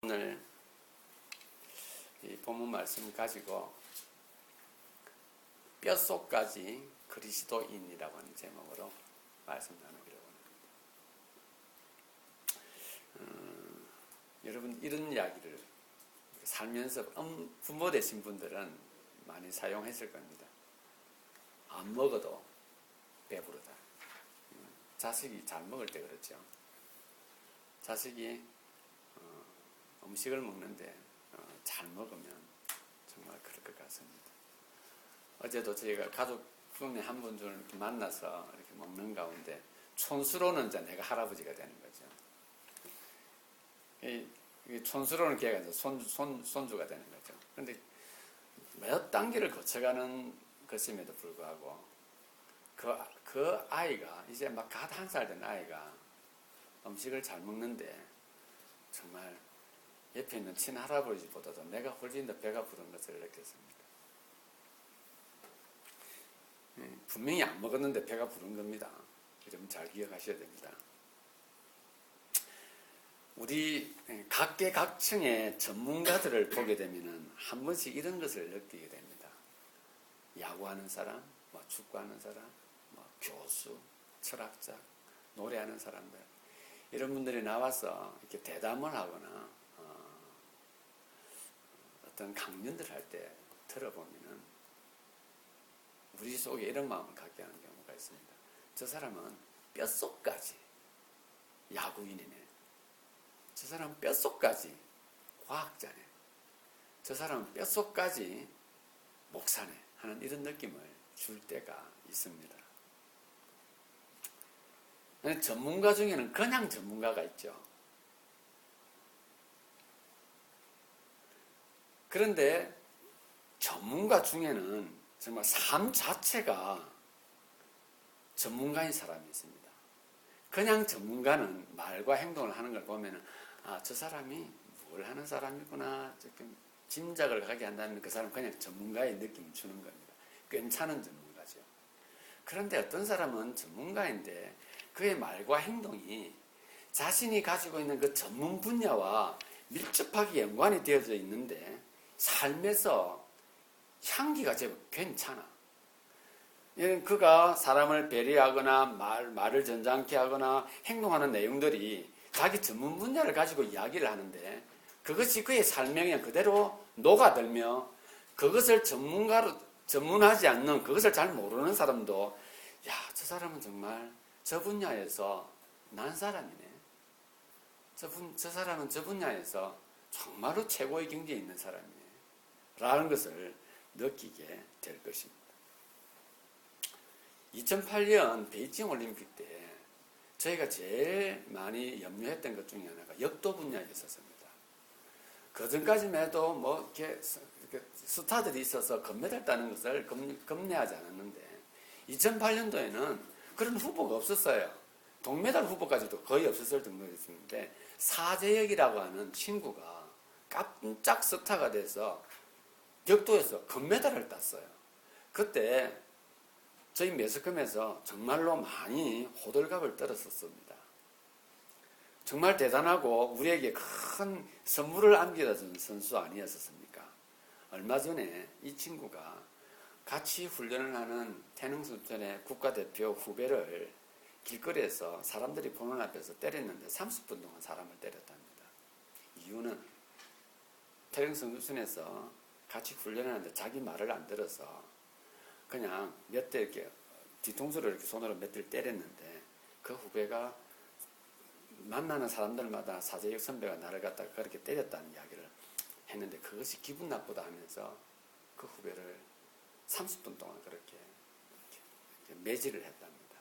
오늘 이 본문 말씀을 가지고 뼛속까지 그리스도인이라고 하는 제목으로 말씀 나누기로 합니다. 여러분 이런 이야기를 살면서 부모 되신 분들은 많이 사용했을 겁니다. 안 먹어도 배부르다. 자식이 잘 먹을 때 그렇죠. 자식이 음식을 먹는데 잘 먹으면 정말 그럴 것 같습니다. 어제도 저희가 가족 중에 한 분 이렇게 만나서 이렇게 먹는 가운데 촌스러운 이제 내가 할아버지가 되는 거죠. 이 촌스러운 걔가 이제 손주가 되는 거죠. 그런데 몇 단계를 거쳐가는 것임에도 불구하고 그 아이가 이제 막 갓 한 살 된 아이가 음식을 잘 먹는데 정말 옆에 있는 친할아버지보다도 내가 훨씬 더 배가 부른 것을 느꼈습니다. 분명히 안 먹었는데 배가 부른 겁니다. 여러분 잘 기억하셔야 됩니다. 우리 각계각층의 전문가들을 보게 되면 한 번씩 이런 것을 느끼게 됩니다. 야구하는 사람, 축구하는 사람, 교수, 철학자, 노래하는 사람들 이런 분들이 나와서 이렇게 대담을 하거나 어떤 강연들 할 때 들어보면은 우리 속에 이런 마음을 갖게 하는 경우가 있습니다. 저 사람은 뼛속까지 야구인이네. 저 사람은 뼛속까지 과학자네. 저 사람은 뼛속까지 목사네. 하는 이런 느낌을 줄 때가 있습니다. 전문가 중에는 그냥 전문가가 있죠. 그런데 전문가 중에는 정말 삶 자체가 전문가인 사람이 있습니다. 그냥 전문가는 말과 행동을 하는 걸 보면 저 사람이 뭘 하는 사람이구나 짐작을 하게 한다면 그 사람은 그냥 전문가의 느낌을 주는 겁니다. 괜찮은 전문가죠. 그런데 어떤 사람은 전문가인데 그의 말과 행동이 자신이 가지고 있는 그 전문 분야와 밀접하게 연관이 되어져 있는데 삶에서 향기가 제법 괜찮아. 그가 사람을 배려하거나 말을 전장케 하거나 행동하는 내용들이 자기 전문 분야를 가지고 이야기를 하는데 그것이 그의 삶에 그냥 그대로 녹아들며 그것을 전문하지 않는 그것을 잘 모르는 사람도 저 사람은 정말 저 분야에서 난 사람이네. 저 사람은 저 분야에서 정말로 최고의 경지에 있는 사람이네. 라는 것을 느끼게 될 것입니다. 2008년 베이징 올림픽 때 저희가 제일 많이 염려했던 것 중에 하나가 역도 분야에 있었습니다. 그 전까지만 해도 이렇게 스타들이 있어서 금메달 따는 것을 겁내하지 않았는데 2008년도에는 그런 후보가 없었어요. 동메달 후보까지도 거의 없었을 정도였는데 사재혁이라고 하는 친구가 깜짝 스타가 돼서 격도에서 금메달을 땄어요. 그때 저희 매스컴에서 정말로 많이 호들갑을 떨었었습니다. 정말 대단하고 우리에게 큰 선물을 안겨다 준 선수 아니었습니까? 얼마 전에 이 친구가 같이 훈련을 하는 태능선수촌의 국가대표 후배를 길거리에서 사람들이 보는 앞에서 때렸는데 30분 동안 사람을 때렸답니다. 이유는 태능선수촌에서 같이 훈련하는데 자기 말을 안 들어서 그냥 몇 대 이렇게 뒤통수를 이렇게 손으로 몇 대를 때렸는데 그 후배가 만나는 사람들마다 사재혁 선배가 나를 갖다가 그렇게 때렸다는 이야기를 했는데 그것이 기분 나쁘다 하면서 그 후배를 30분 동안 그렇게 매질을 했답니다.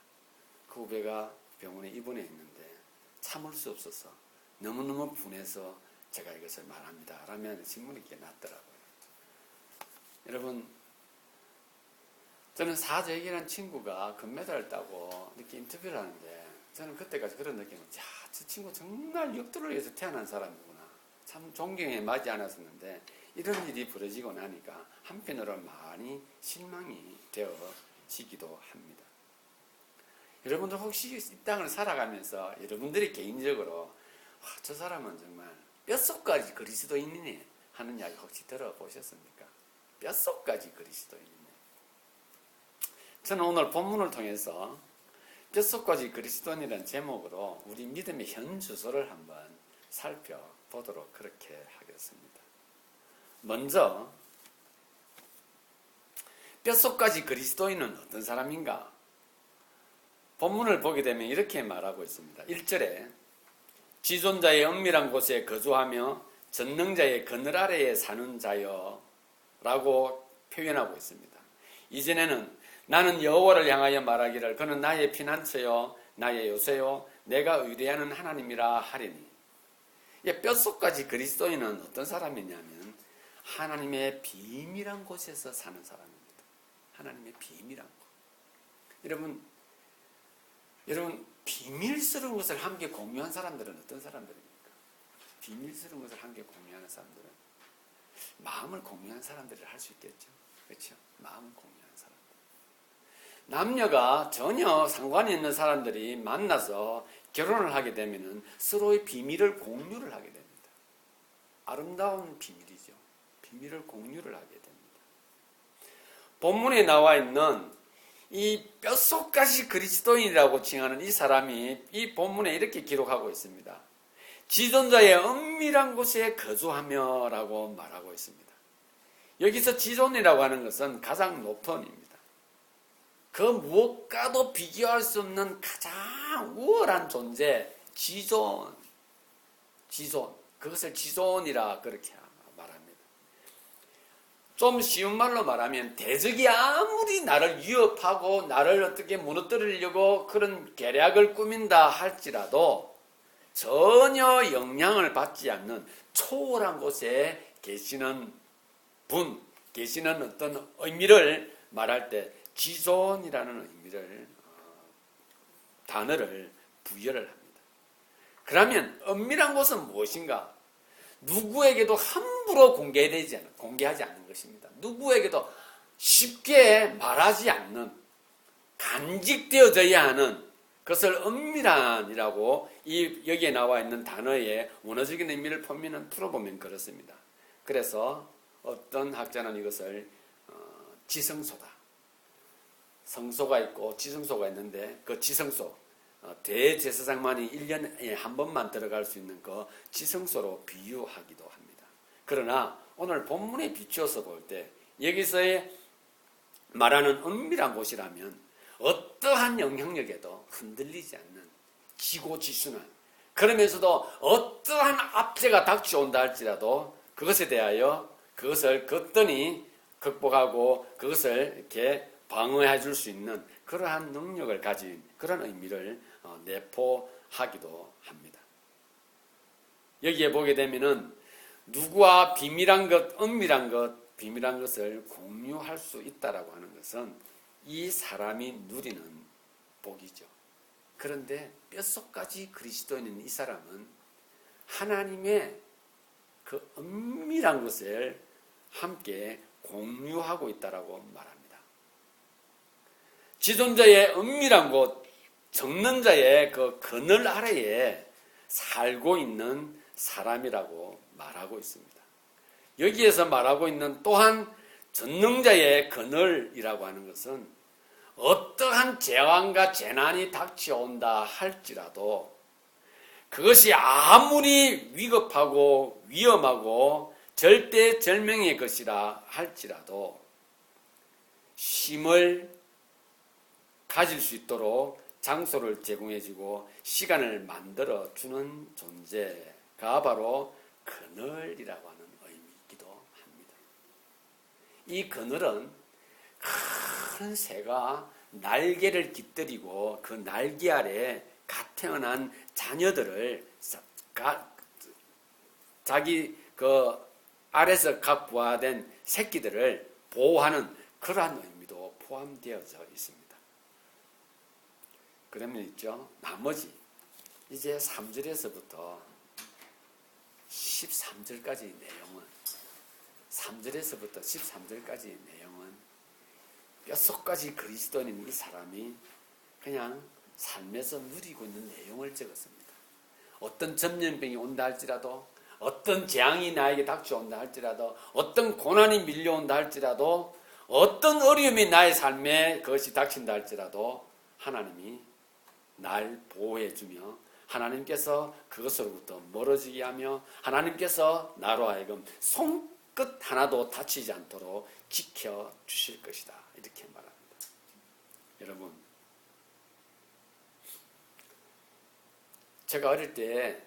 그 후배가 병원에 입원해 있는데 참을 수 없어서 너무너무 분해서 제가 이것을 말합니다. 라면 신문이 이렇게 났더라고요. 여러분, 저는 사재혁이라는 친구가 금메달을 따고 이렇게 인터뷰를 하는데 저는 그때까지 그런 느낌을 저 친구 정말 역도를 위해서 태어난 사람이구나. 참 존경에 맞지 않았었는데 이런 일이 벌어지고 나니까 한편으로 많이 실망이 되어지기도 합니다. 여러분들 혹시 이 땅을 살아가면서 여러분들이 개인적으로 저 사람은 정말 뼛속까지 그리스도인이네 하는 이야기 혹시 들어보셨습니까? 뼛속까지 그리스도인이네. 저는 오늘 본문을 통해서 뼛속까지 그리스도인이라는 제목으로 우리 믿음의 현 주소를 한번 살펴보도록 그렇게 하겠습니다. 먼저 뼛속까지 그리스도인은 어떤 사람인가? 본문을 보게 되면 이렇게 말하고 있습니다. 1절에 지존자의 은밀한 곳에 거주하며 전능자의 그늘 아래에 사는 자여 라고 표현하고 있습니다. 이전에는 나는 여호와를 향하여 말하기를 그는 나의 피난처요 나의 요새요 내가 의뢰하는 하나님이라 하리니. 뼛속까지 그리스도인은 어떤 사람이냐면 하나님의 비밀한 곳에서 사는 사람입니다. 하나님의 비밀한 곳. 여러분 비밀스러운 것을 함께 공유한 사람들은 어떤 사람들입니까? 비밀스러운 것을 함께 공유하는 사람들은 마음을 공유하는 사람들을 할 수 있겠죠. 그렇죠? 마음을 공유하는 사람들. 남녀가 전혀 상관이 있는 사람들이 만나서 결혼을 하게 되면 서로의 비밀을 공유를 하게 됩니다. 아름다운 비밀이죠. 비밀을 공유를 하게 됩니다. 본문에 나와 있는 이 뼛속까지 그리스도인이라고 칭하는 이 사람이 이 본문에 이렇게 기록하고 있습니다. 지존자의 은밀한 곳에 거주하며 라고 말하고 있습니다. 여기서 지존이라고 하는 것은 가장 높은 입니다. 그 무엇과도 비교할 수 없는 가장 우월한 존재, 지존. 그것을 지존이라 그렇게 말합니다. 좀 쉬운 말로 말하면 대적이 아무리 나를 위협하고 나를 어떻게 무너뜨리려고 그런 계략을 꾸민다 할지라도 전혀 영향을 받지 않는 초월한 곳에 계시는 분, 계시는 어떤 의미를 말할 때 지존이라는 의미를 단어를 부여를 합니다. 그러면 은밀한 곳은 무엇인가? 누구에게도 함부로 공개하지 않는 것입니다. 누구에게도 쉽게 말하지 않는, 간직되어져야 하는 그것을 은밀한이라고 여기에 나와 있는 단어의 원어적인 의미를 풀어보면 그렇습니다. 그래서 어떤 학자는 이것을 지성소다. 성소가 있고 지성소가 있는데 그 지성소, 대제사장만이 1년에 한 번만 들어갈 수 있는 그 지성소로 비유하기도 합니다. 그러나 오늘 본문에 비추어서 볼 때 여기서의 말하는 은밀한 곳이라면 어떠한 영향력에도 흔들리지 않는 지고지순한, 그러면서도 어떠한 압제가 닥쳐온다 할지라도 그것에 대하여 그것을 거뜬히 극복하고 그것을 이렇게 방어해 줄 수 있는 그러한 능력을 가진 그런 의미를 내포하기도 합니다. 여기에 보게 되면은 누구와 비밀한 것, 은밀한 것, 비밀한 것을 공유할 수 있다라고 하는 것은 이 사람이 누리는 복이죠. 그런데 뼛속까지 그리스도인인 이 사람은 하나님의 그 은밀한 것을 함께 공유하고 있다라고 말합니다. 지존자의 은밀한 곳, 적는 자의 그 그늘 아래에 살고 있는 사람이라고 말하고 있습니다. 여기에서 말하고 있는 또한 전능자의 그늘이라고 하는 것은 어떠한 재앙과 재난이 닥쳐온다 할지라도 그것이 아무리 위급하고 위험하고 절대절명의 것이라 할지라도 쉼을 가질 수 있도록 장소를 제공해주고 시간을 만들어주는 존재가 바로 그늘이라고 하는 의미이기도 합니다. 이 그늘은 큰 새가 날개를 깃들이고 그 날개 아래 갓 태어난 자녀들을 자기 그 아래서 각 부화된 새끼들을 보호하는 그러한 의미도 포함되어져 있습니다. 그러면 있죠. 나머지 이제 3절에서부터 13절까지 내용은 3절에서부터 13절까지 내용은 뼛속까지 그리스도인인 이 사람이 그냥 삶에서 누리고 있는 내용을 적었습니다. 어떤 전염병이 온다 할지라도 어떤 재앙이 나에게 닥쳐온다 할지라도, 어떤 고난이 밀려온다 할지라도, 어떤 어려움이 나의 삶에 그것이 닥친다 할지라도 하나님이 날 보호해주며 하나님께서 그것으로부터 멀어지게 하며 하나님께서 나로 하여금 손끝 하나도 다치지 않도록 지켜주실 것이다. 이렇게 말합니다. 여러분, 제가 어릴 때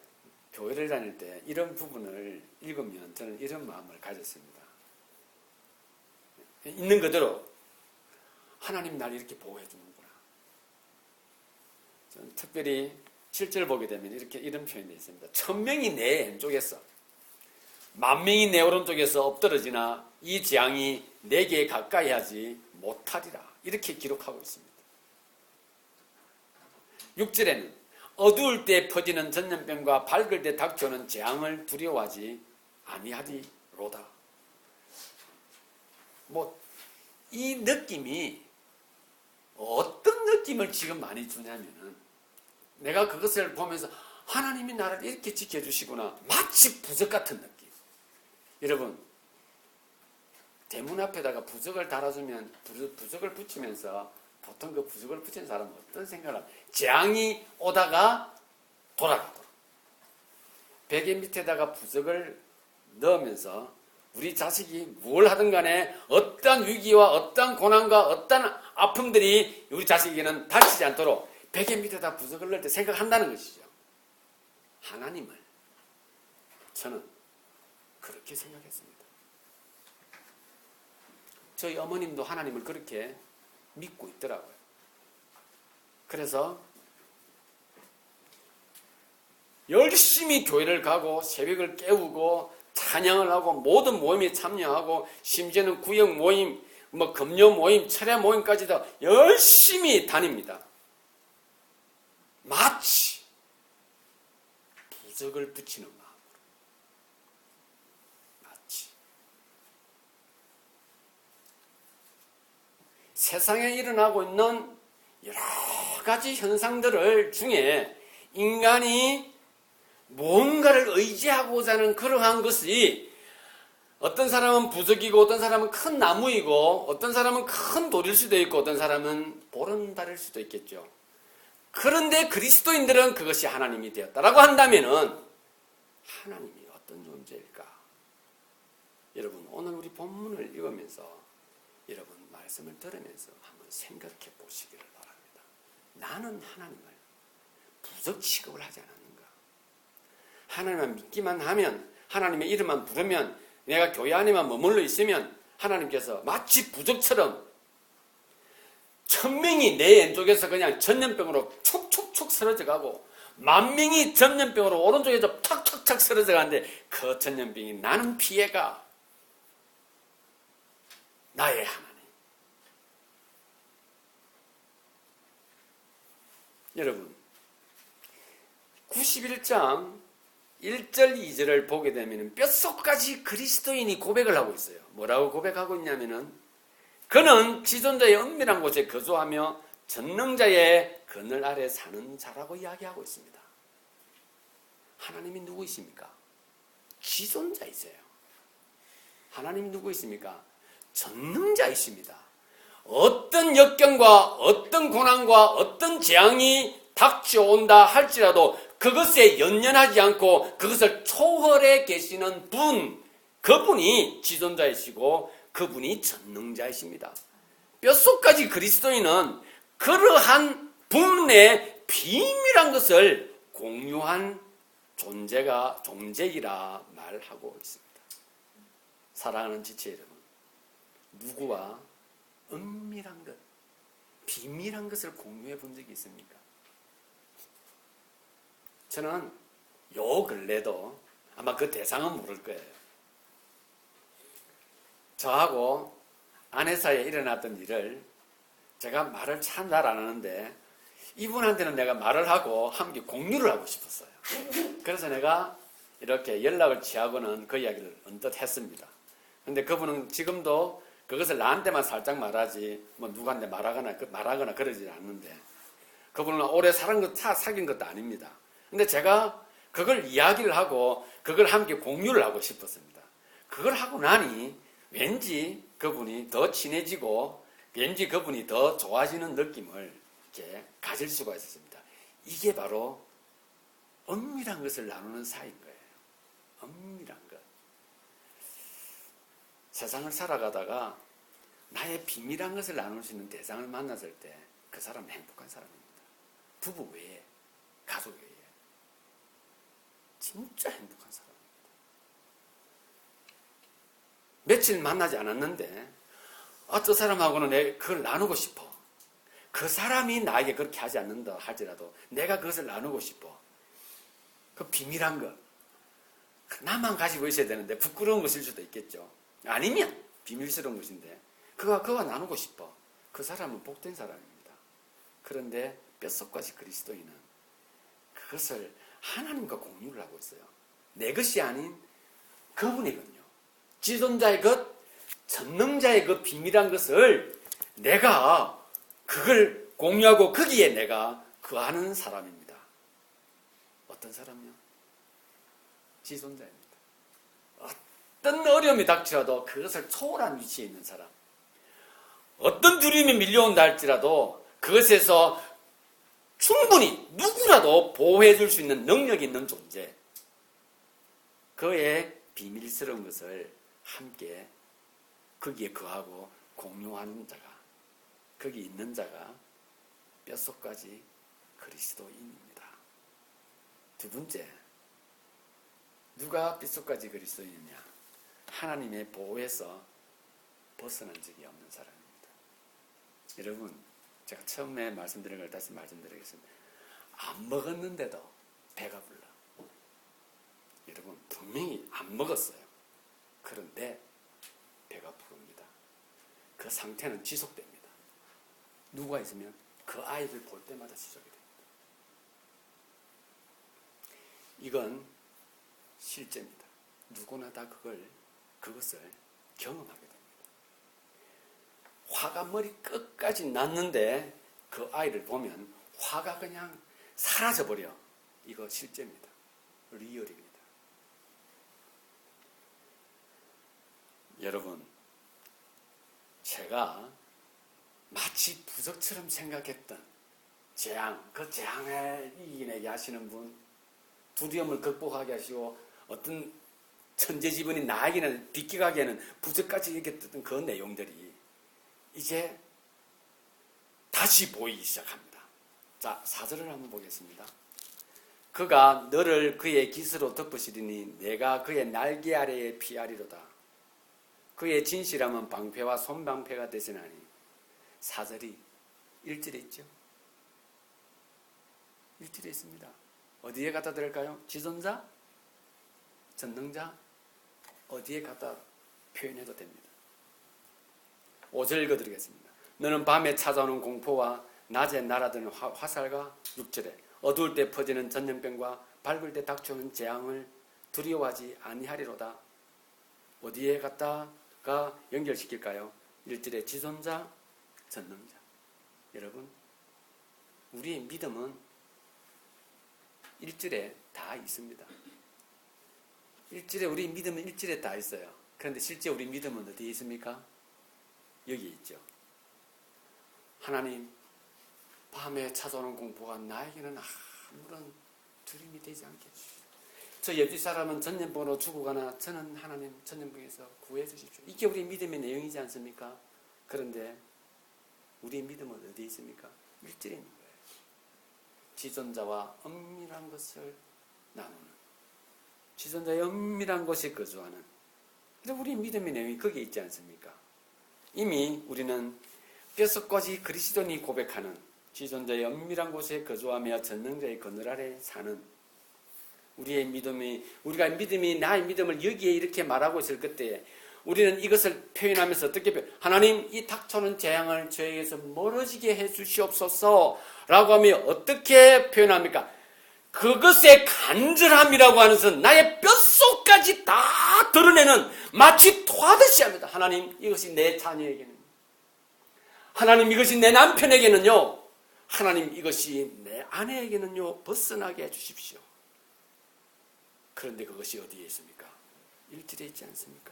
교회를 다닐 때 이런 부분을 읽으면 저는 이런 마음을 가졌습니다. 있는 그대로 하나님 날 이렇게 보호해 주는구나. 저는 특별히 7절 보게 되면 이런 표현이 있습니다. 1000명이 내 왼쪽에서 10,000명이 내 오른쪽에서 엎드러지나 이 재앙이 내게 가까이 하지 못하리라. 이렇게 기록하고 있습니다. 6절에는 어두울 때 퍼지는 전염병과 밝을 때 닥쳐오는 재앙을 두려워하지 아니하리로다. 이 느낌이 어떤 느낌을 지금 많이 주냐면은 내가 그것을 보면서 하나님이 나를 이렇게 지켜주시구나. 마치 부적 같은 느낌. 여러분, 대문 앞에다가 부적을 달아주면 부적을 붙이면서 보통 그 부적을 붙인 사람은 어떤 생각을 합니까? 재앙이 오다가 돌아가도록. 베개 밑에다가 부적을 넣으면서 우리 자식이 뭘 하든 간에 어떠한 위기와 어떠한 고난과 어떠한 아픔들이 우리 자식에게는 닥치지 않도록 베개 밑에다 부적을 넣을 때 생각한다는 것이죠. 하나님을 저는 그렇게 생각했습니다. 저희 어머님도 하나님을 그렇게 믿고 있더라고요. 그래서 열심히 교회를 가고 새벽을 깨우고 찬양을 하고 모든 모임에 참여하고 심지어는 구역 모임, 금요 모임, 철야 모임까지도 열심히 다닙니다. 마치 부적을 붙이는 마음으로. 마치 세상에 일어나고 있는 여러 가지 현상들을 중에 인간이 뭔가를 의지하고자 하는 그러한 것이 어떤 사람은 부적이고 어떤 사람은 큰 나무이고 어떤 사람은 큰 돌일 수도 있고 어떤 사람은 보름달일 수도 있겠죠. 그런데 그리스도인들은 그것이 하나님이 되었다라고 한다면은 하나님이 어떤 존재일까? 여러분, 오늘 우리 본문을 읽으면서 여러분 말씀을 들으면서 한번 생각해 보시기를 바랍니다. 나는 하나님을 부적 취급을 하지 않았는가? 하나님을 믿기만 하면, 하나님의 이름만 부르면, 내가 교회 안에만 머물러 있으면 하나님께서 마치 부적처럼 1000명이 내 왼쪽에서 그냥 전염병으로 촉촉촉 쓰러져가고 10,000명이 전염병으로 오른쪽에서 탁탁탁 쓰러져가는데 그 전염병이 나는 피해가 나의 하나님. 여러분, 91장 1절 2절을 보게 되면 뼛속까지 그리스도인이 고백을 하고 있어요. 뭐라고 고백하고 있냐면은 그는 지존자의 은밀한 곳에 거주하며 전능자의 그늘 아래 사는 자라고 이야기하고 있습니다. 하나님이 누구이십니까? 지존자이세요. 하나님이 누구이십니까? 전능자이십니다. 어떤 역경과 어떤 고난과 어떤 재앙이 닥쳐온다 할지라도 그것에 연연하지 않고 그것을 초월해 계시는 분, 그분이 지존자이시고 그분이 전능자이십니다. 뼛속까지 그리스도인은 그러한 분의 비밀한 것을 공유한 존재이라 말하고 있습니다. 사랑하는 지체 여러분, 누구와 은밀한 것, 비밀한 것을 공유해 본 적이 있습니까? 저는 요 근래도 아마 그 대상은 모를 거예요. 저하고 아내 사이에 일어났던 일을 제가 말을 참 잘 안 하는데 이분한테는 내가 말을 하고 함께 공유를 하고 싶었어요. 그래서 내가 이렇게 연락을 취하고는 그 이야기를 언뜻 했습니다. 근데 그분은 지금도 그것을 나한테만 살짝 말하지 누구한테 말하거나 그러지 않는데 그분은 오래 사귄 것도 아닙니다. 근데 제가 그걸 이야기를 하고 그걸 함께 공유를 하고 싶었습니다. 그걸 하고 나니 왠지 그분이 더 친해지고 왠지 그분이 더 좋아지는 느낌을 이렇게 가질 수가 있었습니다. 이게 바로 은밀한 것을 나누는 사이인 거예요. 은밀한 것. 세상을 살아가다가 나의 비밀한 것을 나눌 수 있는 대상을 만났을 때 그 사람은 행복한 사람입니다. 부부 외에, 가족 외에. 진짜 행복한 사람입니다. 며칠 만나지 않았는데 저 사람하고는 내가 그걸 나누고 싶어. 그 사람이 나에게 그렇게 하지 않는다 할지라도 내가 그것을 나누고 싶어. 그 비밀한 것. 나만 가지고 있어야 되는데 부끄러운 것일 수도 있겠죠. 아니면 비밀스러운 것인데 그와 나누고 싶어. 그 사람은 복된 사람입니다. 그런데 뼛속까지 그리스도인은 그것을 하나님과 공유를 하고 있어요. 내 것이 아닌 그분이거든요. 지존자의 것, 전능자의 그 비밀한 것을 내가 그걸 공유하고 거기에 내가 거하는 사람입니다. 어떤 사람이요? 지존자입니다. 어떤 어려움이 닥치라도 그것을 초월한 위치에 있는 사람. 어떤 두려움이 밀려온다 할지라도 그것에서 충분히 누구라도 보호해 줄 수 있는 능력이 있는 존재. 그의 비밀스러운 것을 함께 거기에 거하고 공유하는 자가, 거기 있는 자가 뼛속까지 그리스도인입니다. 두 번째, 누가 뼛속까지 그리스도인이냐? 하나님의 보호에서 벗어난 적이 없는 사람입니다. 여러분, 제가 처음에 말씀드린 걸 다시 말씀드리겠습니다. 안 먹었는데도 배가 불러. 여러분, 분명히 안 먹었어요. 그런데 배가 부릅니다. 그 상태는 지속됩니다. 누가 있으면 그 아이를 볼 때마다 지속이 됩니다. 이건 실제입니다. 누구나 다 그것을 경험하게 됩니다. 화가 머리 끝까지 났는데 그 아이를 보면 화가 그냥 사라져버려. 이거 실제입니다. 리얼입니다. 여러분, 제가 마치 부적처럼 생각했던 재앙, 그 재앙을 이기게 하시는 분, 두려움을 극복하게 하시고 어떤 천재지변이 나에게는 비껴가게 하는 부적까지 얘기했던 그 내용들이 이제 다시 보이기 시작합니다. 자, 4절을 한번 보겠습니다. 그가 너를 그의 깃으로 덮으시리니 내가 그의 날개 아래에 피하리로다. 그의 진실함은 방패와 손방패가 되시나니. 4절이 1절에 있죠. 1절에 있습니다. 어디에 갖다 드릴까요? 지존자? 전능자? 어디에 갖다 표현해도 됩니다. 5절 읽어드리겠습니다. 너는 밤에 찾아오는 공포와 낮에 날아드는 화살과 6절에 어두울 때 퍼지는 전염병과 밝을 때 닥쳐오는 재앙을 두려워하지 아니하리로다. 어디에 갖다가 연결시킬까요? 1절에 지존자, 전능자. 여러분, 우리의 믿음은 1절에 다 있습니다. 1절에 우리 믿음은 1절에 다 있어요. 그런데 실제 우리 믿음은 어디에 있습니까? 여기 있죠. 하나님, 밤에 찾아오는 공포가 나에게는 아무런 두려움이 되지 않게 해주십시오. 저 옆집 사람은 전염병으로 죽어가나 저는 하나님 전염병에서 구해 주십시오. 이게 우리 믿음의 내용이지 않습니까? 그런데 우리의 믿음은 어디에 있습니까? 1절에 있는 거예요. 지존자와 은밀한 것을 나누는, 지존자의 은밀한 곳에 거주하는, 우리 믿음의 내용이 거기에 있지 않습니까? 이미 우리는 뼛속까지 그리스도인이 고백하는 지존자의 은밀한 곳에 거주하며 전능자의 그늘 아래 사는 우리의 믿음이, 우리가 믿음이 나의 믿음을 여기에 이렇게 말하고 있을 그때 우리는 이것을 표현하면서 어떻게 하나님, 이 닥쳐오는 재앙을 저에게서 멀어지게 해 주시옵소서 라고 하면 어떻게 표현합니까? 그것의 간절함이라고 하는 것은 나의 뼛속까지 다 드러내는, 마치 토하듯이 합니다. 하나님, 이것이 내 자녀에게는, 하나님, 이것이 내 남편에게는요, 하나님, 이것이 내 아내에게는요, 벗어나게 해주십시오. 그런데 그것이 어디에 있습니까? 일절에 있지 않습니까?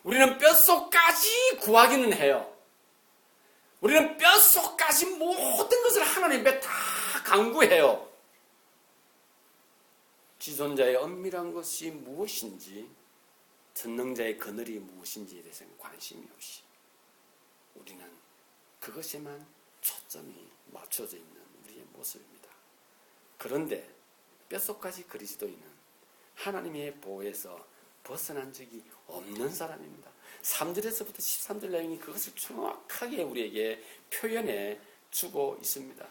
우리는 뼛속까지 구하기는 해요. 우리는 뼛속까지 모든 것을 하나님 앞에 다 간구해요. 지존자의 엄밀한 것이 무엇인지, 전능자의 그늘이 무엇인지에 대해서는 관심이 없이 우리는 그것에만 초점이 맞춰져 있는 우리의 모습입니다. 그런데 뼛속까지 그리스도인은 하나님의 보호에서 벗어난 적이 없는 사람입니다. 3절에서부터 13절 내용이 그것을 정확하게 우리에게 표현해 주고 있습니다.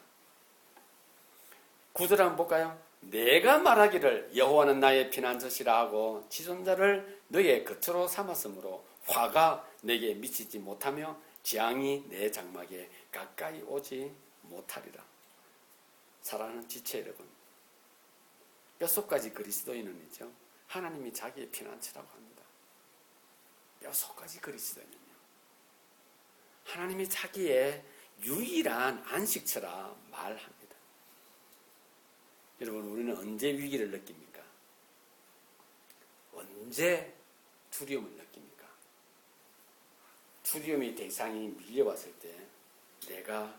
9절 한번 볼까요? 내가 말하기를 여호와는 나의 피난처시라 하고 지존자를 너의 겉으로 삼았으므로 화가 내게 미치지 못하며 재앙이 내 장막에 가까이 오지 못하리라. 사랑하는 지체 여러분, 뼛속까지 그리스도인은이죠. 하나님이 자기의 피난처라고 합니다. 뼛속까지 그리스도인은요. 하나님이 자기의 유일한 안식처라 말합니다. 여러분, 우리는 언제 위기를 느낍니까? 언제 두려움을 느낍니까? 두려움의 대상이 밀려왔을 때 내가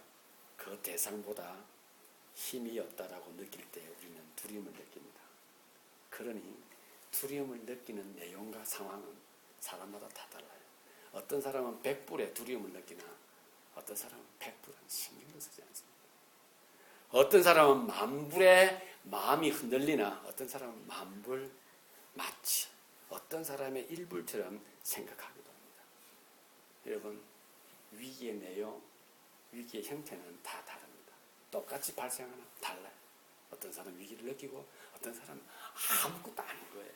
그 대상보다 힘이 없다라고 느낄 때 우리는 두려움을 느낍니다. 그러니 두려움을 느끼는 내용과 상황은 사람마다 다 달라요. 어떤 사람은 100불의 두려움을 느끼나 어떤 사람은 100불은 신경도 쓰지 않습니다. 어떤 사람은 10,000불의 마음이 흔들리나 어떤 사람은 10,000불 마치 어떤 사람의 1불처럼 생각하기도 합니다. 여러분, 위기의 내용, 위기의 형태는 다 다릅니다. 똑같이 발생하나 달라요. 어떤 사람은 위기를 느끼고 어떤 사람은 아무것도 아닌 거예요.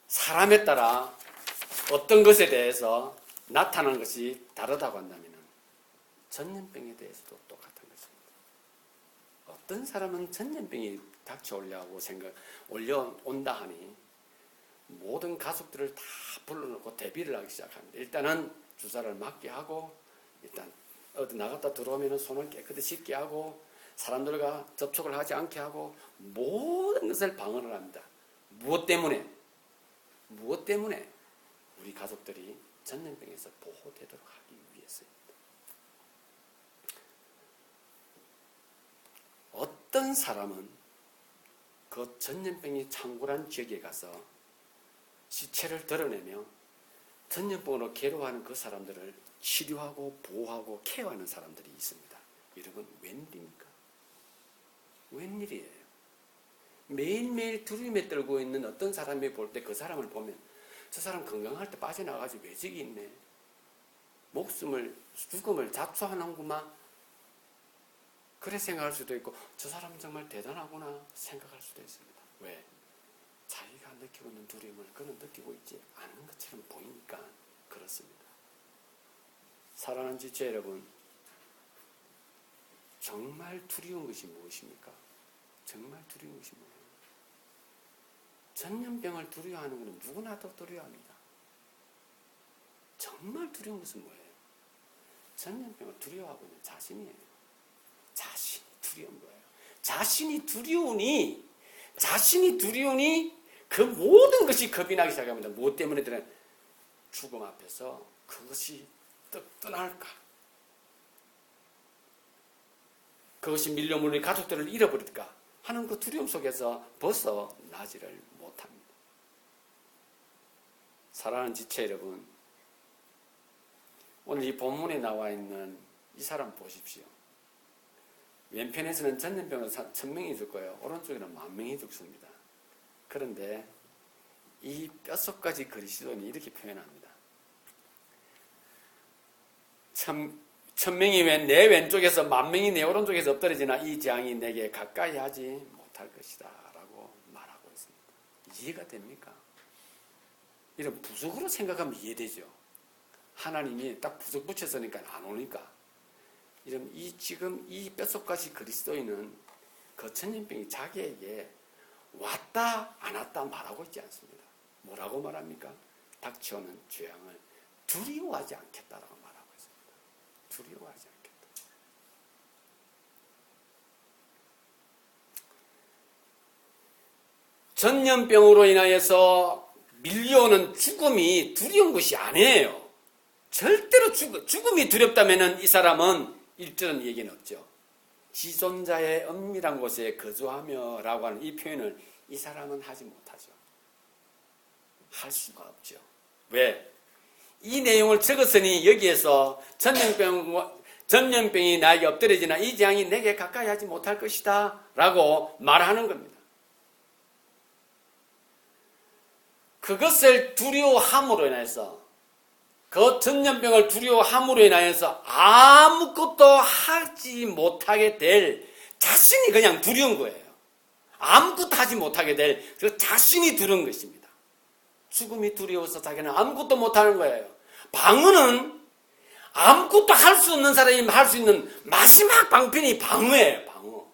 사람에 따라 어떤 것에 대해서 나타나는 것이 다르다고 한다면 전염병에 대해서도 똑같은 것입니다. 어떤 사람은 전염병이 닥쳐오려고 올려온다 하니 모든 가족들을 다 불러놓고 대비를 하기 시작합니다. 일단은 주사를 맞게 하고 일단 어디 나갔다 들어오면 손을 깨끗이 씻게 하고 사람들과 접촉을 하지 않게 하고 모든 것을 방어를 합니다. 무엇 때문에? 우리 가족들이 전염병에서 보호되도록 하기 위해서입니다. 어떤 사람은 그 전염병이 창궐한 지역에 가서 시체를 드러내며 전염병으로 괴로워하는 그 사람들을 치료하고 보호하고 케어하는 사람들이 있습니다. 여러분, 웬일입니까? 웬일이에요? 매일매일 두려움에 떨고 있는 어떤 사람이 볼 때 그 사람을 보면 저 사람 건강할 때 빠져나가지 왜 저기 있네. 죽음을 자초하는구만. 그래 생각할 수도 있고 저 사람은 정말 대단하구나 생각할 수도 있습니다. 왜? 자기가 느끼고 있는 두려움을 그는 느끼고 있지 않은 것처럼 보이니까 그렇습니다. 사랑하는 지체 여러분, 정말 두려운 것이 무엇입니까? 정말 두려운 것이 뭐예요? 전염병을 두려워하는 것은 누구나 더 두려워합니다. 정말 두려운 것은 뭐예요? 전염병을 두려워하고 있는 자신이에요. 자신이 두려운 거예요. 자신이 두려우니 그 모든 것이 겁이 나기 시작합니다. 무엇 때문에든 죽음 앞에서 그것이 뜨끈할까? 그것이 밀려물린 가족들을 잃어버릴까? 하는 그 두려움 속에서 벗어나지를 못합니다. 사랑하는 지체 여러분, 오늘 이 본문에 나와 있는 이 사람 보십시오. 왼편에서는 전염병으로 1,000명이 죽고요. 오른쪽에는 10,000명이 죽습니다. 그런데 이 뼛속까지 그리스도인이 이렇게 표현합니다. 1,000명이 내 왼쪽에서 10,000명이 내 오른쪽에서 엎드러지나 이 재앙이 내게 가까이 하지 못할 것이다 라고 말하고 있습니다. 이해가 됩니까? 이런 부속으로 생각하면 이해되죠. 하나님이 딱 부속 붙였으니까 안 오니까. 이런 지금 이 뼛속까지 그리스도인은 그 전염병이 자기에게 왔다 안 왔다 말하고 있지 않습니다. 뭐라고 말합니까? 닥쳐오는 재앙을 두려워하지 않겠다라고 말하고 있습니다. 두려워하지 않겠다. 전염병으로 인하여서 밀려오는 죽음이 두려운 것이 아니에요. 절대로 죽음이 두렵다면 이 사람은 일절은 얘기는 없죠. 지존자의 은밀한 곳에 거주하며 라고 하는 이 표현을 이 사람은 하지 못하죠. 할 수가 없죠. 왜? 이 내용을 적었으니 여기에서 전염병이 나에게 엎드려지나 이 재앙이 내게 가까이 하지 못할 것이다 라고 말하는 겁니다. 그것을 두려워함으로 인해서 그 전염병을 두려워함으로 인하여서 아무것도 하지 못하게 될 자신이 그냥 두려운 거예요. 아무것도 하지 못하게 될 그 자신이 두려운 것입니다. 죽음이 두려워서 자기는 아무것도 못하는 거예요. 방어는 아무것도 할 수 없는 사람이 할 수 있는 마지막 방편이 방어예요. 방어.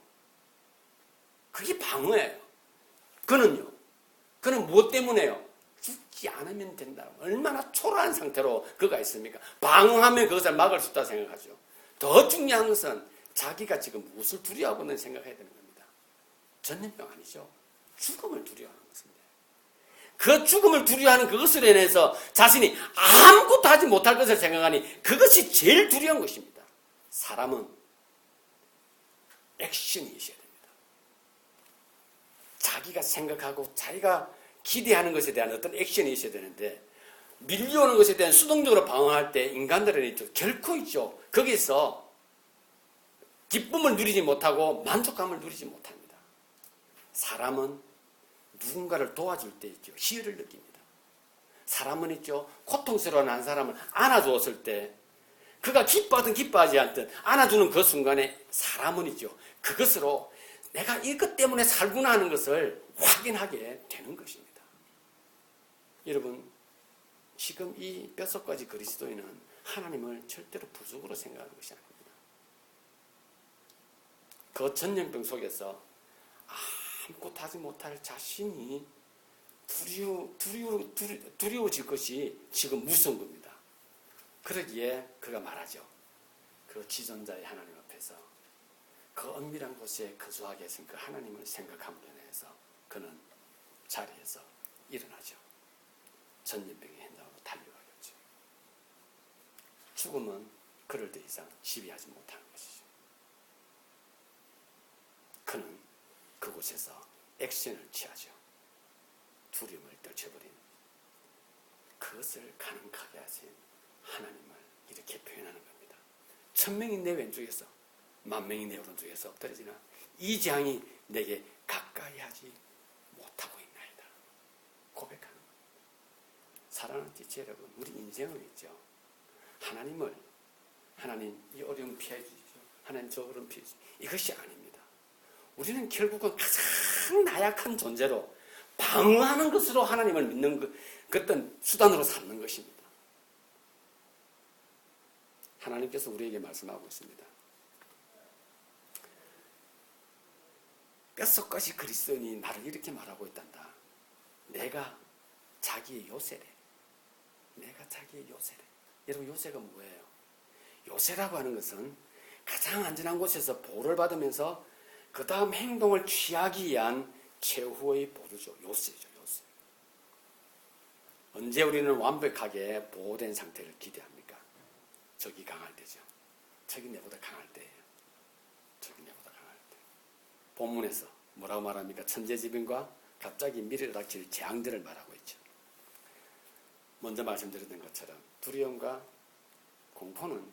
그게 방어예요. 그는 무엇 때문에요? 죽지 않으면 된다. 얼마나 초라한 상태로 그가 있습니까? 방어하면 그것을 막을 수 있다고 생각하죠. 더 중요한 것은 자기가 지금 무엇을 두려워하고 있는 생각해야 되는 겁니다. 전염병 아니죠. 죽음을 두려워하는 것입니다. 그 죽음을 두려워하는 그것으로 인해서 자신이 아무것도 하지 못할 것을 생각하니 그것이 제일 두려운 것입니다. 사람은 액션이 있어야 됩니다. 자기가 생각하고 자기가 기대하는 것에 대한 어떤 액션이 있어야 되는데 밀려오는 것에 대한 수동적으로 방어할 때 인간들은 있죠. 결코 있죠. 거기서 기쁨을 누리지 못하고 만족감을 누리지 못합니다. 사람은 누군가를 도와줄 때 있죠. 희열을 느낍니다. 사람은 있죠. 고통스러운 한 사람을 안아주었을 때 그가 기뻐하든 기뻐하지 않든 안아주는 그 순간에 사람은 있죠. 그것으로 내가 이것 때문에 살구나 하는 것을 확인하게 되는 것입니다. 여러분, 지금 이 뼛속까지 그리스도인은 하나님을 절대로 부족으로 생각하는 것이 아닙니다. 그 전염병 속에서 아무것도 하지 못할 자신이 두려워질 것이 지금 무서운 겁니다. 그러기에 그가 말하죠. 그 지존자의 하나님 앞에서 그 은밀한 곳에 거주하게 하신 그 하나님을 생각함으로 인해서 그는 자리에서 일어나죠. 전염병의 현장으로 달려가겠죠. 죽음은 그를 더 이상 지배하지 못하는 것이죠. 그는 그곳에서 액션을 취하죠. 두려움을 떨쳐버린 그것을 가능하게 하신 하나님을 이렇게 표현하는 겁니다. 1000명이 내 왼쪽에서 10,000명이 내 오른쪽에서 엎드려지나 이 재앙이 내게 가까이 하지 못하고 있나이다. 고백하는 겁니다. 사랑하는 지체 여러분, 우리 인생은 있죠. 하나님 이 어려움 피해 주십시오. 하나님 저 어려움 피해 주십시오. 이것이 아닙니다. 우리는 결국은 가장 나약한 존재로 방어하는 것으로 하나님을 믿는 그 어떤 수단으로 삼는 것입니다. 하나님께서 우리에게 말씀하고 있습니다. 뼛속까지 그리스도인이 나를 이렇게 말하고 있단다. 내가 자기의 요새래. 내가 자기의 요새래. 여러분, 요새가 뭐예요? 요새라고 하는 것은 가장 안전한 곳에서 보호를 받으면서 그 다음 행동을 취하기 위한 최후의 보루죠. 요새죠. 요새. 언제 우리는 완벽하게 보호된 상태를 기대합니까? 적이 강할 때죠. 적이 내보다 강할 때예요. 적이 내보다 강할 때. 본문에서 뭐라고 말합니까? 천재지변과 갑자기 미래를 닥칠 재앙들을 말하고 있죠. 먼저 말씀드렸던 것처럼 두려움과 공포는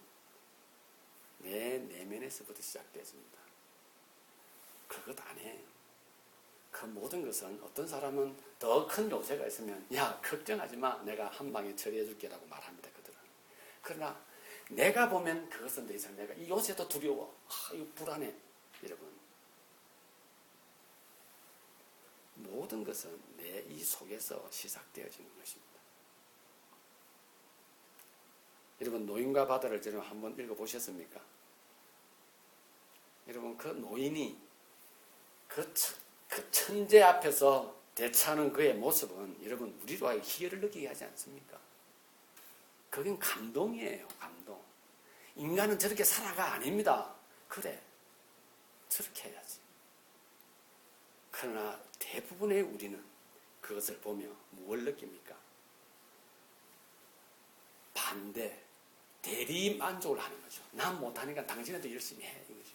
내 내면에서부터 시작되었습니다. 그것 아니에요. 그 모든 것은 어떤 사람은 더 큰 요새가 있으면 야 걱정하지 마 내가 한 방에 처리해 줄게라고 말합니다. 그들은. 그러나 내가 보면 그것은 더 이상 내가 이 요새도 두려워. 이거 불안해. 여러분. 모든 것은 내 이 속에서 시작되어지는 것입니다. 여러분 노인과 바다를 저는 한번 읽어보셨습니까? 여러분 그 노인이 그 천재 앞에서 대처하는 그의 모습은 여러분 우리로 하여 희열을 느끼게 하지 않습니까? 그건 감동이에요. 감동. 인간은 저렇게 살아가 아닙니다. 그래, 저렇게 해야지. 그러나 대부분의 우리는 그것을 보며 뭘 느낍니까? 반대, 대리 만족을 하는 거죠. 난 못하니까 당신도 열심히 해. 이거죠.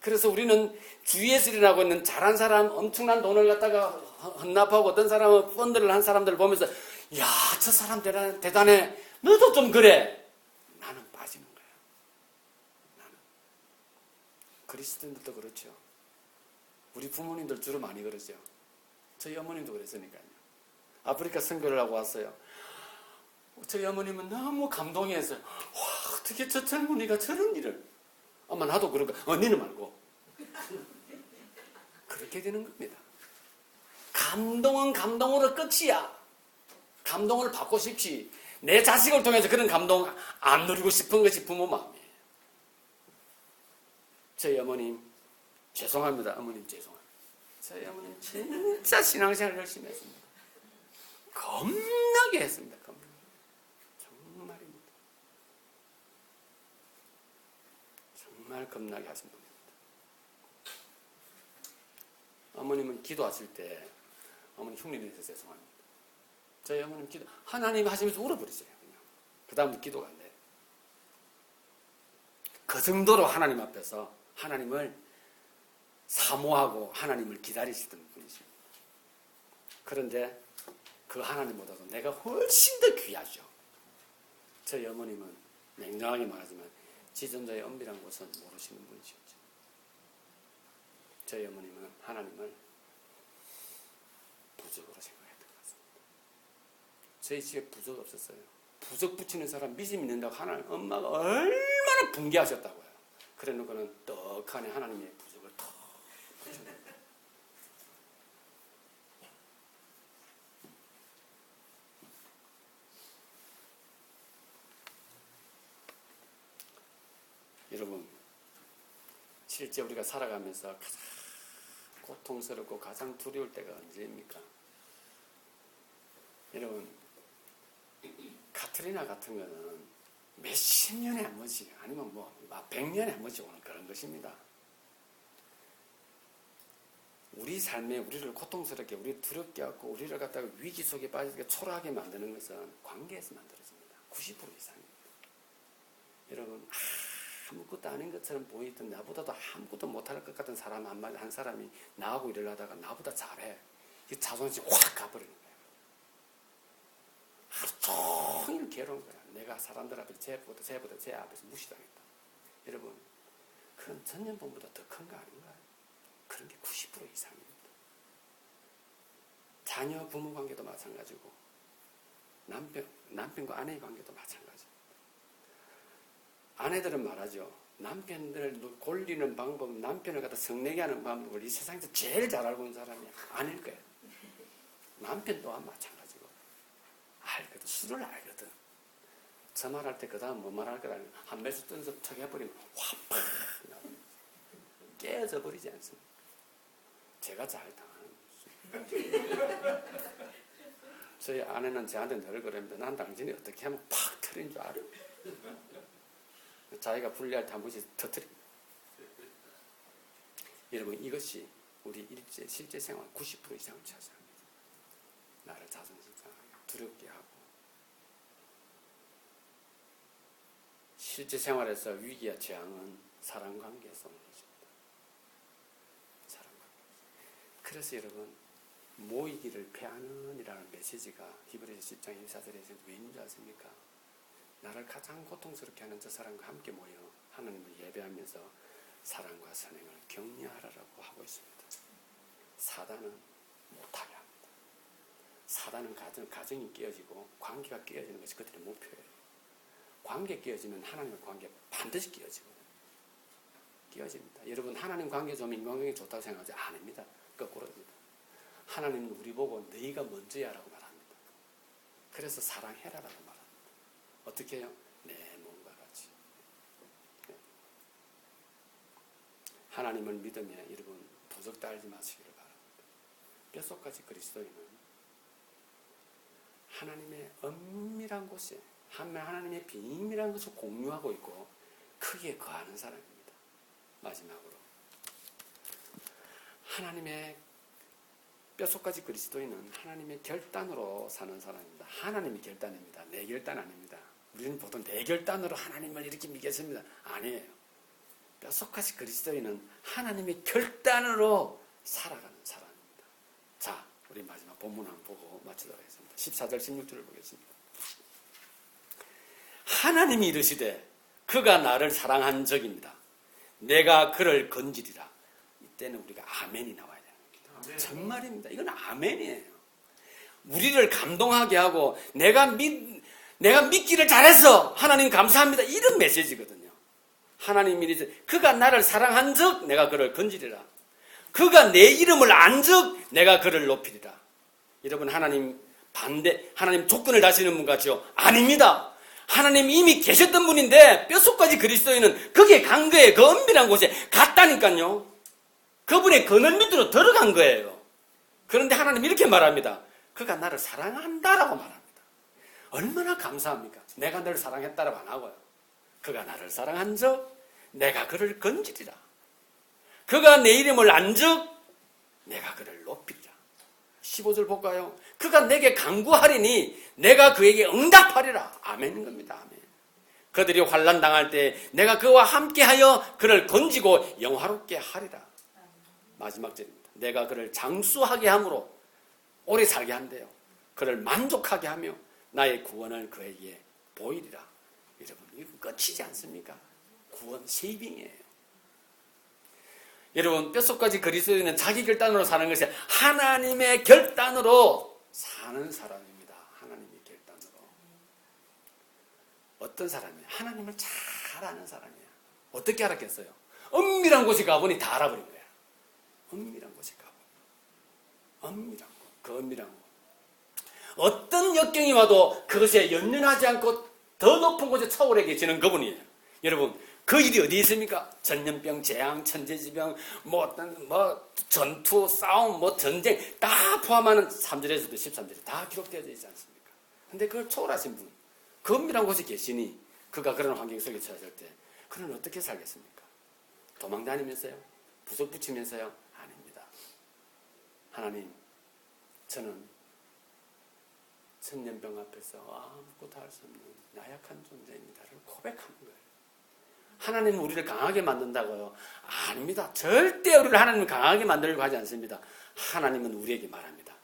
그래서 우리는 주위에서 일어나고 있는 잘한 사람, 엄청난 돈을 갖다가 헌납하고 어떤 사람은 펀드를 한 사람들을 보면서 야, 저 사람 대단해. 너도 좀 그래. 나는 빠지는 거야. 나는. 그리스도인들도 그렇죠. 우리 부모님들 주로 많이 그러죠. 저희 어머님도 그랬으니까요. 아프리카 선교를 하고 왔어요. 저희 어머님은 너무 감동해서 와, 어떻게 저 젊은이가 저런 일을. 엄마 나도 그럴까? 니는 말고. 그렇게 되는 겁니다. 감동은 감동으로 끝이야. 감동을 받고 싶지. 내 자식을 통해서 그런 감동 안 누리고 싶은 것이 부모 마음이에요. 저희 어머님 죄송합니다. 어머님 죄송합니다. 저희 어머님 진짜 신앙생활 열심히 했습니다. 겁나게 했습니다. 겁나게. 정말입니다. 정말 겁나게 하신 분입니다. 어머님은 기도하실 때 어머니 흉내를 내서 죄송합니다. 저희 어머님 기도 하나님 하시면서 울어버리세요. 그 다음부터 기도가 안 돼요. 그 정도로 하나님 앞에서 하나님을 사모하고 하나님을 기다리시던 분이십니다. 그런데 그 하나님보다도 내가 훨씬 더 귀하죠. 저희 어머님은 냉정하게 말하지만 지존자의 엄밀한 것은 모르시는 분이셨죠. 저희 어머님은 하나님을 부적으로 생각했던 것 같습니다. 저희 집에 부적 없었어요. 부적 붙이는 사람 믿음 있는다고 하나님 엄마가 얼마나 분개하셨다고요. 그래 놓고는 떡하니 하나님의 부적을 턱 붙여놓은 여러분, 실제 우리가 살아가면서 가장 고통스럽고 가장 두려울 때가 언제입니까? 여러분, 카트리나 같은 거는 몇십 년에 한 번씩 아니면 뭐 100년에 한 번씩 오는 그런 것입니다. 우리 삶에 우리를 고통스럽게, 우리를 두렵게 하고 우리를 갖다가 위기 속에 빠지게 초라하게 만드는 것은 관계에서 만들어집니다. 90% 이상입니다. 여러분, 아무것도 아닌 것처럼 보이던 나보다도 아무것도 못할 것 같은 사람 한 사람이 나하고 일을 하다가 나보다 잘해. 이 자존심이 확 가버리는 거예요. 하루 종일 괴로운 거야. 내가 사람들 앞에서 제 앞에서 무시당했다. 여러분, 그건 전년번보다 더 큰 거 아닌가요? 그런 게 90% 이상입니다. 자녀 부모 관계도 마찬가지고 남편과 아내의 관계도 마찬가지입니다. 아내들은 말하죠. 남편들을 골리는 방법, 남편을 갖다 성내게 하는 방법을 이 세상에서 제일 잘 알고 있는 사람이 아닐 거예요. 남편 또한 마찬가지고. 알거든. 술을 알거든. 저 말할 때 그 다음 뭐 말할 거라 한 매수 뜬서 턱 해버리면 화팍 깨져 버리지 않습니까? 제가 잘 당하는 저희 아내는 저한테 늘 그럽니다. 난 당신이 어떻게 하면 팍 터진 줄 알아. 자기가 분리할 때 한 번씩 터뜨립니다. 여러분, 이것이 우리 실제 생활 90% 이상을 차지합니다. 나를 자존심 상하게 두렵게 하고 실제 생활에서 위기와 재앙은 사랑관계에서 오는 것입니다. 사랑관계. 그래서 여러분, 모이기를 패하는이라는 메시지가 히브리서 10장 24절에서 왜 있는 줄 아십니까? 나를 가장 고통스럽게 하는 저 사람과 함께 모여 하나님을 예배하면서 사랑과 선행을 격려하라고 하고 있습니다. 사단은 못하게 합니다. 사단은 가정이 깨어지고 관계가 깨어지는 것이 그들의 목표예요. 관계 깨어지면 하나님의 관계 반드시 깨어지거든요. 깨어집니다. 여러분, 하나님 관계 좀 인간관계 좋다고 생각하지 않습니다. 거꾸로입니다. 하나님은 우리 보고 너희가 먼저야 라고 말합니다. 그래서 사랑해라라고 말합니다. 어떻게 해요? 내 몸과 같이. 네. 하나님을 믿으며 여러분 부적 달지 마시기를 바랍니다. 뼛속까지 그리스도인은 하나님의 엄밀한 곳에 하나님의 비밀이라는 것을 공유하고 있고 크게 거하는 사람입니다. 마지막으로 하나님의 뼛속까지 그리스도인은 하나님의 결단으로 사는 사람입니다. 하나님의 결단입니다. 내 결단 아닙니다. 우리는 보통 내 결단으로 하나님을 이렇게 믿겠습니다. 아니에요. 뼛속까지 그리스도인은 하나님의 결단으로 살아가는 사람입니다. 자, 우리 마지막 본문 한번 보고 마치도록 하겠습니다. 14절 16절을 보겠습니다. 하나님이 이르시되 그가 나를 사랑한 적입니다. 내가 그를 건지리라. 이때는 우리가 아멘이 나와야 되는 겁니다. 정말입니다. 이건 아멘이에요. 우리를 감동하게 하고 내가 믿기를 잘했어. 하나님 감사합니다. 이런 메시지거든요. 하나님이 이르시되 그가 나를 사랑한 적 내가 그를 건지리라. 그가 내 이름을 안 적 내가 그를 높이리라. 여러분 하나님 조건을 다시는 분 같죠? 아닙니다. 하나님 이미 계셨던 분인데 뼛속까지 그리스도인은 거기에 간 거예요. 그 은밀한 곳에 갔다니까요. 그분의 그늘 밑으로 들어간 거예요. 그런데 하나님 이렇게 말합니다. 그가 나를 사랑한다라고 말합니다. 얼마나 감사합니까? 내가 너를 사랑했다라고 안 하고요. 그가 나를 사랑한 적 내가 그를 건지리라. 그가 내 이름을 안 적 내가 그를 높이리라. 15절 볼까요? 그가 내게 간구하리니 내가 그에게 응답하리라. 아멘인 겁니다. 아멘. 그들이 환난 당할 때 내가 그와 함께하여 그를 건지고 영화롭게 하리라. 마지막 절입니다. 내가 그를 장수하게 함으로 오래 살게 한대요. 그를 만족하게 하며 나의 구원을 그에게 보이리라. 여러분 이거 끝이지 않습니까? 구원 세이빙이에요. 여러분 뼛속까지 그리스도인은 자기 결단으로 사는 것이 하나님의 결단으로 사는 사람입니다. 하나님의 결단으로. 어떤 사람이에요? 하나님을 잘 아는 사람이에요. 어떻게 알았겠어요? 은밀한 곳에 가보니 다 알아버린 거예요. 은밀한 곳에 가보니. 은밀한 곳. 그 은밀한 곳. 어떤 역경이 와도 그것에 연연하지 않고 더 높은 곳에 차오르게 계시는 그분이에요. 여러분 그 일이 어디 있습니까? 전염병, 재앙, 천재지병, 전투, 싸움, 전쟁 다 포함하는 3절에서도 13절에 다 기록되어 있지 않습니까? 근데 그걸 초월하신 분, 그 은밀한 곳에 계시니 그가 그런 환경 속에 처했을 때 그는 어떻게 살겠습니까? 도망 다니면서요? 부속 붙이면서요? 아닙니다. 하나님, 저는 천년병 앞에서 아무것도 할 수 없는 나약한 존재입니다를 고백하는 거예요. 하나님은 우리를 강하게 만든다고요? 아닙니다. 절대 우리를 하나님은 강하게 만들려고 하지 않습니다. 하나님은 우리에게 말합니다.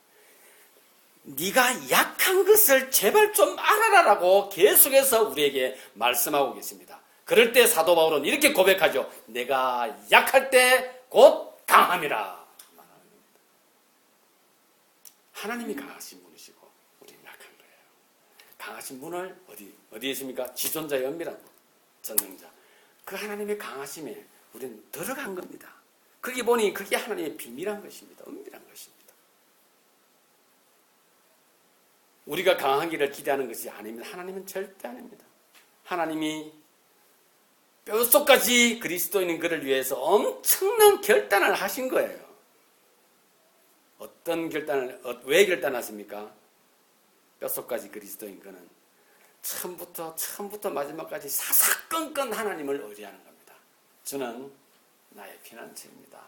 네가 약한 것을 제발 좀 알아라라고 계속해서 우리에게 말씀하고 계십니다. 그럴 때 사도 바울은 이렇게 고백하죠. 내가 약할 때 곧 강함이라. 하나님이 강하신 분이시고 우리는 약한 거예요. 강하신 분을 어디에 있습니까? 지존자의 은밀한 전능자. 그 하나님의 강하심에 우리는 들어간 겁니다. 거기 보니 그게 하나님의 비밀한 것입니다. 은밀한 것입니다. 우리가 강하기를 기대하는 것이 아닙니다. 하나님은 절대 아닙니다. 하나님이 뼛속까지 그리스도인인 그를 위해서 엄청난 결단을 하신 거예요. 어떤 결단을, 왜 결단하십니까? 뼛속까지 그리스도인 그는 처음부터 마지막까지 사사건건 하나님을 의뢰하는 겁니다. 저는 나의 피난처입니다.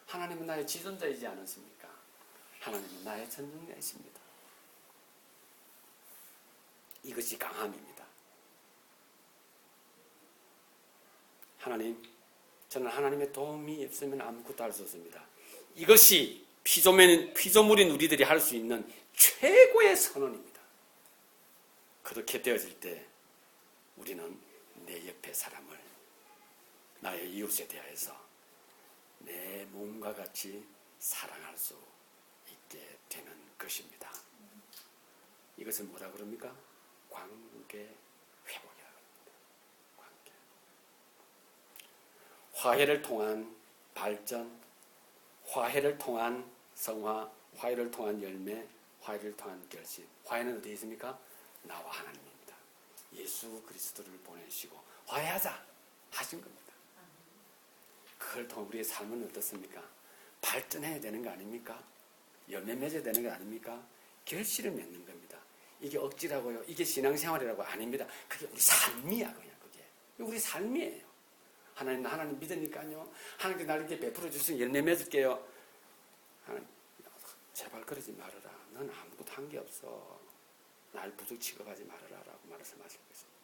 하나님은 나의 지존자이지 않으십니까? 하나님은 나의 전능자이십니다. 이것이 강함입니다. 하나님, 저는 하나님의 도움이 없으면 아무것도 할 수 없습니다. 이것이 피조물인 우리들이 할 수 있는 최고의 선언입니다. 그렇게 되어질 때 우리는 내 옆에 사람을 나의 이웃에 대하여서 내 몸과 같이 사랑할 수 있게 되는 것입니다. 이것을 뭐라 그럽니까? 관계 회복이라고 합니다. 관계. 화해를 통한 발전, 화해를 통한 성화, 화해를 통한 열매, 화해를 통한 결실. 화해는 어디에 있습니까? 나와 하나님입니다. 예수 그리스도를 보내시고 화해하자 하신 겁니다. 그걸 통해 우리의 삶은 어떻습니까? 발전해야 되는 거 아닙니까? 열매 맺어야 되는 거 아닙니까? 결실을 맺는 겁니다. 이게 억지라고요. 이게 신앙생활이라고 아닙니다. 그게 우리 삶이야 그냥 그게. 우리 삶이에요. 하나님 믿으니까요. 하나님께 나를 이렇게 베풀어 주시면 열매 맺을게요. 하나님, 제발 그러지 말아라. 넌 아무것도 한 게 없어. 날 부족 취급하지 말아라라고 말씀하실 것입니다.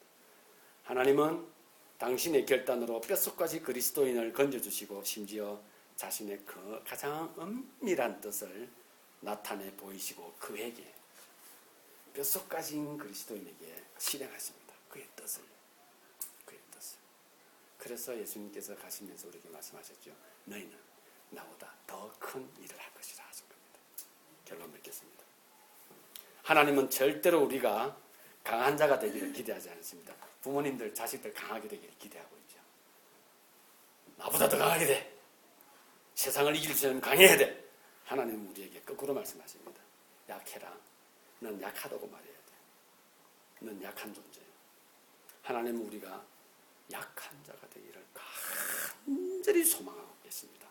하나님은 당신의 결단으로 뼛속까지 그리스도인을 건져주시고 심지어 자신의 그 가장 은밀한 뜻을 나타내 보이시고 그에게 뼛속까지인 그리스도인에게 실행하십니다. 그의 뜻을. 그래서 예수님께서 가시면서 우리에게 말씀하셨죠. 너희는 나보다 더 큰 일을 할 것이라 하신 겁니다. 결론 맺겠습니다. 하나님은 절대로 우리가 강한 자가 되기를 기대하지 않습니다. 부모님들 자식들 강하게 되기를 기대하고 있죠. 나보다 더 강하게 돼. 세상을 이길 수 있는 강해야 돼. 하나님은 우리에게 거꾸로 말씀하십니다. 약해라. 넌 약하다고 말해야 돼. 넌 약한 존재야. 하나님은 우리가 약한 자가 되기를 간절히 소망하고 계십니다.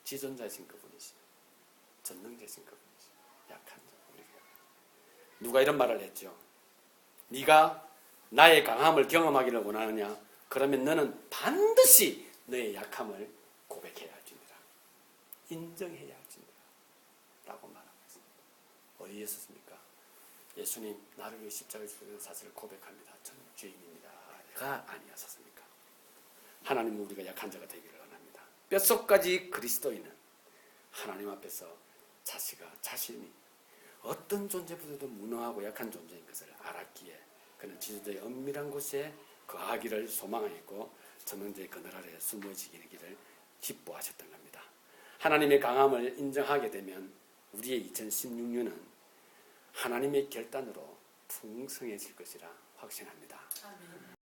지존자이신 그분이시죠. 전능자이신 그분이시죠. 약한 자. 우리가 누가 이런 말을 했죠. 네가 나의 강함을 경험하기를 원하느냐? 그러면 너는 반드시 너의 약함을 고백해야 할지니라. 인정해야 할지니라. 라고 말하고 있습니다. 어디에 썼습니까? 예수님 나를 위해 십자가에 죽으신 사실을 고백합니다. 저는 죄인입니다. 가 아니었습니까? 하나님은 우리가 약한 자가 되기를 원합니다. 뼛속까지 그리스도인은 하나님 앞에서 자신이 어떤 존재보다도 무능하고 약한 존재인 것을 알았기에 그는 지존자의 은밀한 곳에 거하기를 소망하였고 전능자의 그늘 아래 숨어지기를 기뻐하셨던 겁니다. 하나님의 강함을 인정하게 되면 우리의 2016년은 하나님의 결단으로 풍성해질 것이라 확신합니다. 아멘.